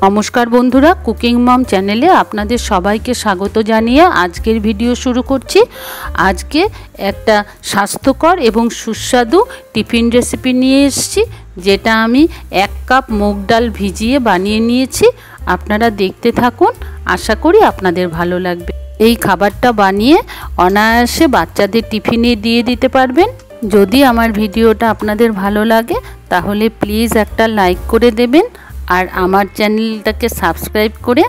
नमस्कार बंधुरा कुकिंग मम चैनेले आपनादेर सबाइके स्वागत जानिए आजकेर भिडियो शुरू करछि। आज के एकटा स्वास्थ्यकर एवं सुस्वादु टिफिन रेसिपि निये एसेछि जेटा आमी 1 कप मुग डाल भिजिए बानिये नियेछि। आपनारा देखते थाकुन, आशा करी आपनादेर भालो लागबे। এই খাবারটা বানিয়ে অনায়াসে বাচ্চাদের টিফিনে দিয়ে দিতে পারবেন। যদি আমার ভিডিওটা আপনাদের ভালো লাগে তাহলে প্লিজ একটা লাইক করে দেবেন আর আমার চ্যানেলটাকে সাবস্ক্রাইব করে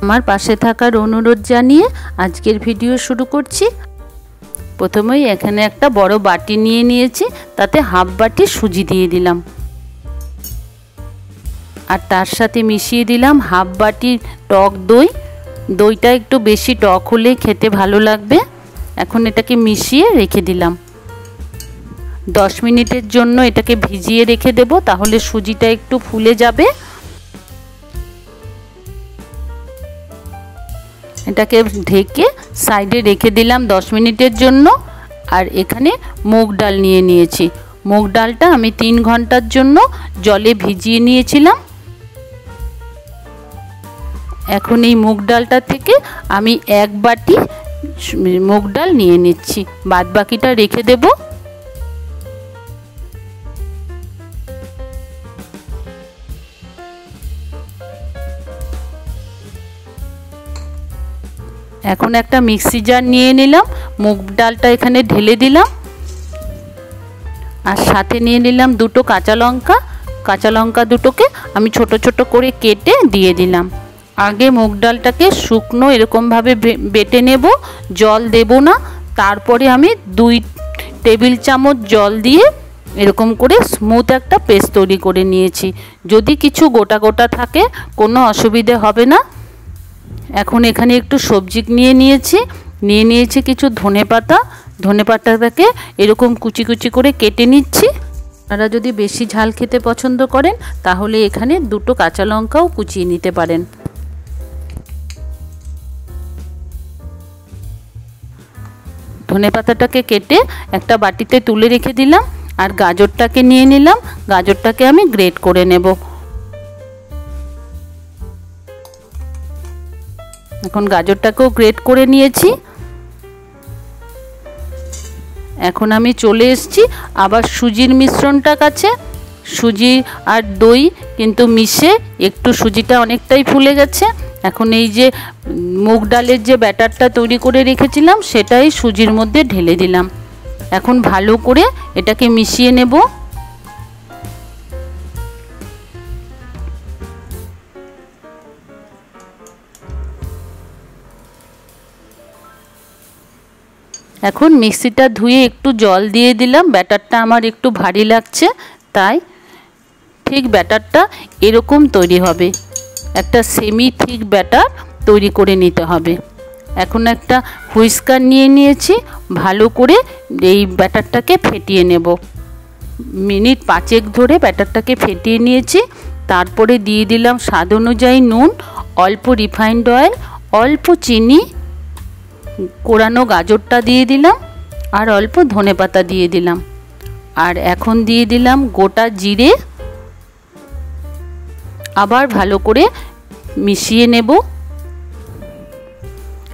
আমার পাশে থাকার অনুরোধ জানিয়ে আজকের ভিডিও শুরু করছি। প্রথমেই এখানে একটা বড় বাটি নিয়ে নিয়েছি, তাতে হাফ বাটি সুজি দিয়ে দিলাম আর তার সাথে মিশিয়ে দিলাম হাফ বাটি টক দই। দইটা একটু বেশি টক হলে খেতে ভালো লাগবে। এখন এটাকে মিশিয়ে রেখে দিলাম। 10 মিনিটের জন্য এটাকে ভিজিয়ে রেখে দেব, তাহলে সুজিটা একটু ফুলে যাবে। এটাকে ঢেকে সাইডে রেখে দিলাম 10 মিনিটের জন্য। আর এখানে মুগ ডাল নিয়ে নিয়েছি। মুগ ডালটা আমি 3 ঘন্টার জন্য জলে ভিজিয়ে নিয়েছিলাম। এখন এই মুগ ডালটা থেকে আমি 1 বাটি মুগ ডাল নিয়ে নিচ্ছি, বাদ বাকিটা রেখে দেব। এখন একটা মিক্সি জার নিয়ে নিলাম, মুগ ডালটা এখানে ঢেলে দিলাম আর সাথে নিয়ে নিলাম 2টো কাঁচা লঙ্কা। কাঁচা লঙ্কা দুটোকে আমি ছোট ছোট করে কেটে দিয়ে দিলাম। आगे मुग डालटाके शुकनो एरकम भावे बेटे नेब, जल देब ना। तारपरे आमी 2 टेबिल चामच जल दिए एरकम करे स्मूथ एकटा पेस्ट तैरी करे निएछि। यदि किछु गोटा गोटा थाके कोनो असुविधा होबे ना। एखन एखाने एकटु सब्जी निये निएछि किछु धनेपाता। धनेपाताटाके एरकम कुचि कुचि करे केटे निচ্ছি। আপনারা যদি বেশি ঝাল খেতে পছন্দ করেন তাহলে এখানে 2টো কাঁচা লঙ্কাও কুচিয়ে নিতে পারেন। ধনে পাতাটাকে কেটে একটা বাটিতে তুলে রেখে দিলাম আর গাজরটাকে নিয়ে নিলাম। গাজরটাকে আমি গ্রেট করে নেব। এখন গাজরটাকেও গ্রেট করে নিয়েছি। এখন আমি চলে এসেছি আবার সুজির মিশ্রণটা কাছে। সুজি আর দই কিন্তু মিশে একটু সুজিটা অনেকটাই ফুলে গেছে। এখন এই যে মুগ ডালের যে ব্যাটারটা তৈরি করে রেখেছিলাম সেটাই সুজির মধ্যে ঢেলে দিলাম। এখন ভালো করে এটাকে মিশিয়ে নেব। এখন মিক্সিটা ধুয়ে একটু জল দিয়ে দিলাম। ব্যাটারটা আমার একটু ভারী লাগছে, তাই ঠিক ব্যাটারটা এরকম তৈরি হবে। একটা সেমি থিক ব্যাটার তৈরি করে নিতে হবে। এখন একটা হুইস্কার নিয়ে নিয়েছি, ভালো করে এই ব্যাটারটাকে ফেটিয়ে নেব। মিনিট 5 ধরে ব্যাটারটাকে ফেটিয়ে নিয়েছি। তারপরে দিয়ে দিলাম স্বাদ অনুযায়ী নুন, অল্প রিফাইন্ড অয়েল, অল্প চিনি, কোরানো গাজরটা দিয়ে দিলাম আর অল্প ধনেপাতা দিয়ে দিলাম। আর এখন দিয়ে দিলাম গোটা জিরে। আবার ভালো করে মিশিয়ে নেব।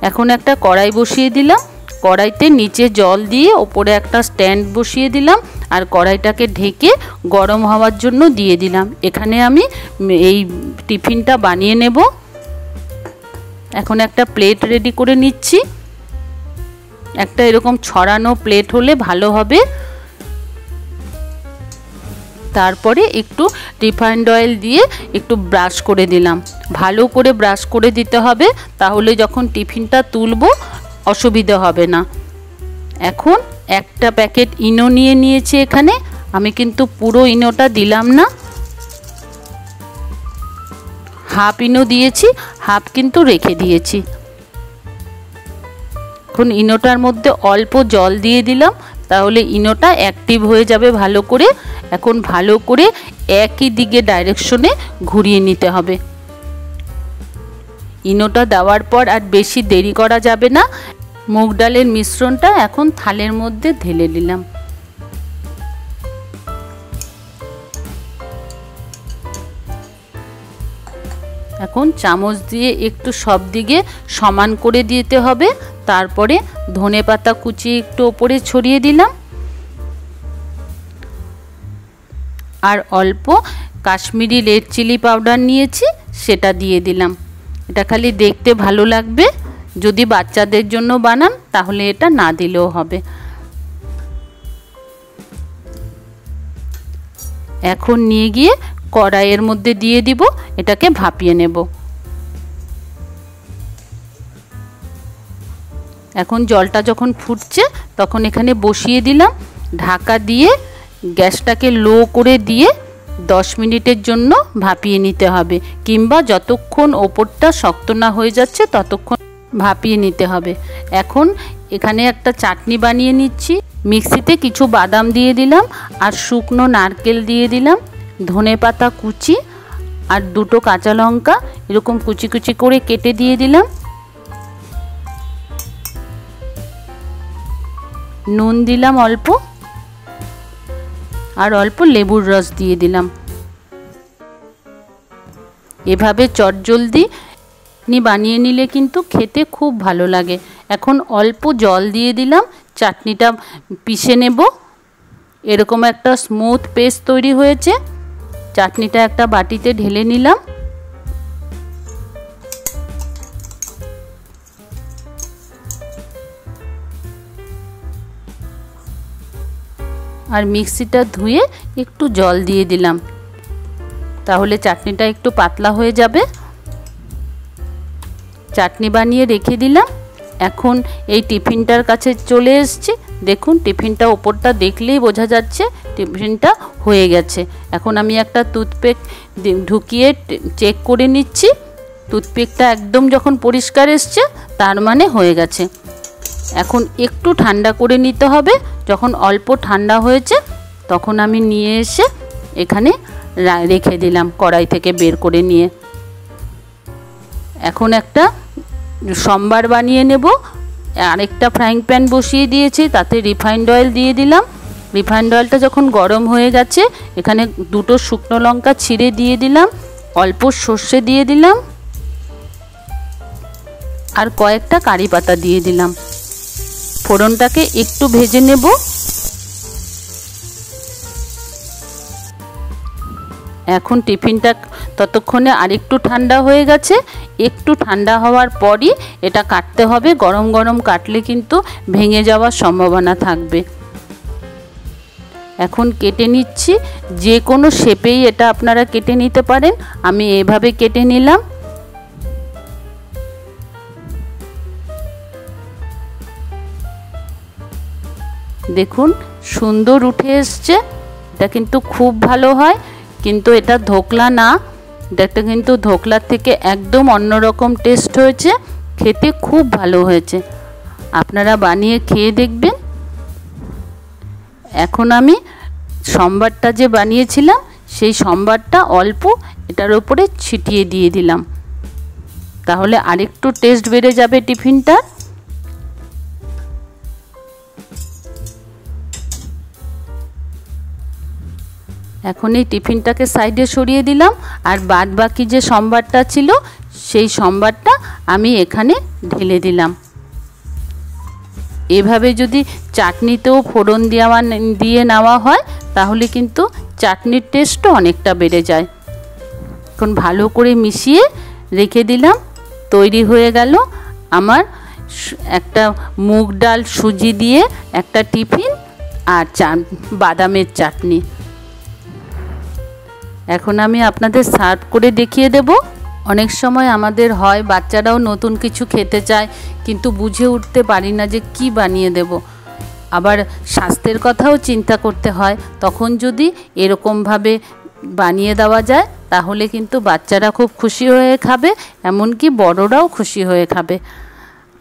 এখন একটা কড়াই বসিয়ে দিলাম। কড়াইতে নিচে জল দিয়ে ওপরে একটা স্ট্যান্ড বসিয়ে দিলাম আর কড়াইটাকে ঢেকে গরম হওয়ার জন্য দিয়ে দিলাম। এখানে আমি এই টিফিনটা বানিয়ে নেব। এখন একটা প্লেট রেডি করে নিচ্ছি। একটা এরকম ছড়ানো প্লেট হলে ভালো হবে। তারপরে একটু রিফাইন্ড অয়েল দিয়ে একটু ব্রাশ করে দিলাম। ভালো করে ব্রাশ করে দিতে হবে, তাহলে যখন টিফিনটা তুলব অসুবিধা হবে না। এখন একটা প্যাকেট ইনো নিয়ে নিয়েছি এখানে। আমি কিন্তু পুরো ইনোটা দিলাম না, হাফ ইনো দিয়েছি, হাফ কিন্তু রেখে দিয়েছি। এখন ইনোটার মধ্যে অল্প জল দিয়ে দিলাম, তাহলে ইনোটা অ্যাক্টিভ হয়ে যাবে ভালো করে। এখন ভালো করে একই দিকে ডাইরেকশনে ঘুরিয়ে নিতে হবে। ইনোটা দেওয়ার পর আর বেশি দেরি করা যাবে না। মুগ ডালের মিশ্রণটা এখন থালের মধ্যে ঢেলে দিলাম। এখন চামচ দিয়ে একটু সব দিকে সমান করে দিতে হবে। তারপরে ধনেপাতা কুচি একটু ওপরে ছড়িয়ে দিলাম, আর অল্প কাশ্মীরি রেড চিলি পাউডার নিয়েছি সেটা দিয়ে দিলাম। এটা খালি দেখতে ভালো লাগবে, যদি বাচ্চাদের জন্য বানান তাহলে এটা না দিলেও হবে। এখন নিয়ে গিয়ে কড়াইয়ের মধ্যে দিয়ে দিব, এটাকে ভাপিয়ে নেব। এখন জলটা যখন ফুটছে তখন এখানে বসিয়ে দিলাম, ঢাকা দিয়ে গ্যাসটাকে লো করে দিয়ে 10 মিনিটের জন্য ভাপিয়ে নিতে হবে, কিংবা যতক্ষণ ওপরটা শক্ত না হয়ে যাচ্ছে ততক্ষণ ভাপিয়ে নিতে হবে। এখন এখানে একটা চাটনি বানিয়ে নিচ্ছি। মিক্সিতে কিছু বাদাম দিয়ে দিলাম, আর শুকনো নারকেল দিয়ে দিলাম, ধনেপাতা কুচি আর 2টো কাঁচা লঙ্কা এরকম কুচি কুচি করে কেটে দিয়ে দিলাম। নুন দিলাম অল্প, আর অল্প লেবুর রস দিয়ে দিলাম। এভাবে চটজলদি বানিয়ে নিলে কিন্তু খেতে খুব ভালো লাগে। এখন অল্প জল দিয়ে দিলাম, চাটনিটা পিষে নেব। এরকম একটা স্মুথ পেস্ট তৈরি হয়েছে। চাটনিটা একটা বাটিতে ঢেলে নিলাম। আর মিক্সিটা ধুয়ে একটু জল দিয়ে দিলাম, তাহলে চাটনিটা একটু পাতলা হয়ে যাবে। চাটনি বানিয়ে রেখে দিলাম। এখন এই টিফিনটার কাছে চলে এসেছি। দেখুন টিফিনটা ওপরটা দেখলেই বোঝা যাচ্ছে টিফিনটা হয়ে গেছে। এখন আমি একটা টুথপিক ঢুকিয়ে চেক করে নিচ্ছি। টুথপিকটা একদম যখন পরিষ্কার এসছে তার মানে হয়ে গেছে। এখন একটু ঠান্ডা করে নিতে হবে। যখন অল্প ঠান্ডা হয়েছে তখন আমি নিয়ে এসে এখানে রেখে দিলাম, কড়াই থেকে বের করে নিয়ে। এখন একটা সম্বার বানিয়ে নেব। আরেকটা ফ্রাইং প্যান বসিয়ে দিয়েছি, তাতে রিফাইন্ড অয়েল দিয়ে দিলাম। রিফাইন্ড অয়েলটা যখন গরম হয়ে গেছে এখানে 2টো শুকনো লঙ্কা ছিঁড়ে দিয়ে দিলাম, অল্প সর্ষে দিয়ে দিলাম, আর কয়েকটা কারি পাতা দিয়ে দিলাম। ফোড়নটাকে একটু ভেজে নেব। এখন টিফিনটা ততক্ষণে আরেকটু ঠান্ডা হয়ে গেছে। একটু ঠান্ডা হওয়ার পরই এটা কাটতে হবে। গরম গরম কাটলে কিন্তু ভেঙে যাওয়ার সম্ভাবনা থাকবে। এখন কেটে নিচ্ছি। যে কোনো শেপেই এটা আপনারা কেটে নিতে পারেন। আমি এভাবে কেটে নিলাম। দেখুন সুন্দর উঠে এসছে। এটা কিন্তু খুব ভালো হয়, কিন্তু এটা ধোকলা না। এটা কিন্তু ধোকলার থেকে একদম অন্যরকম টেস্ট হয়েছে, খেতে খুব ভালো হয়েছে। আপনারা বানিয়ে খেয়ে দেখবেন। এখন আমি সম্বারটা যে বানিয়েছিলাম সেই সম্বারটা অল্প এটার উপরে ছিটিয়ে দিয়ে দিলাম, তাহলে আরেকটু টেস্ট বেড়ে যাবে টিফিনটা। এখন এই টিফিনটাকে সাইডে সরিয়ে দিলাম, আর বাদ বাকি যে সম্বারটা ছিল সেই সম্বারটা আমি এখানে ঢেলে দিলাম। এভাবে যদি চাটনিতেও ফোড়ন দিয়ে নেওয়া হয় তাহলে কিন্তু চাটনির টেস্টও অনেকটা বেড়ে যায়। এখন ভালো করে মিশিয়ে রেখে দিলাম। তৈরি হয়ে গেল আমার একটা মুগ ডাল সুজি দিয়ে একটা টিফিন আর বাদামের চাটনি। এখন আমি আপনাদের সার্ভ করে দেখিয়ে দেব। অনেক সময় আমাদের হয় বাচ্চারাও নতুন কিছু খেতে চায়, কিন্তু বুঝে উঠতে পারি না যে কি বানিয়ে দেব। আবার স্বাস্থ্যের কথাও চিন্তা করতে হয়। তখন যদি এরকমভাবে বানিয়ে দেওয়া যায় তাহলে কিন্তু বাচ্চারা খুব খুশি হয়ে খাবে, এমনকি বড়রাও খুশি হয়ে খাবে।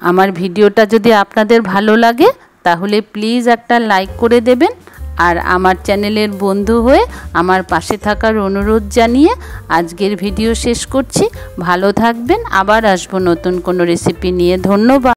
আমার ভিডিওটা যদি আপনাদের ভালো লাগে তাহলে প্লিজ একটা লাইক করে দেবেন, আর আমার চ্যানেলের বন্ধু হয়ে আমার পাশে থাকার অনুরোধ জানিয়ে আজকের ভিডিও শেষ করছি। ভালো থাকবেন, আবার আসবো নতুন কোনো রেসিপি নিয়ে। ধন্যবাদ।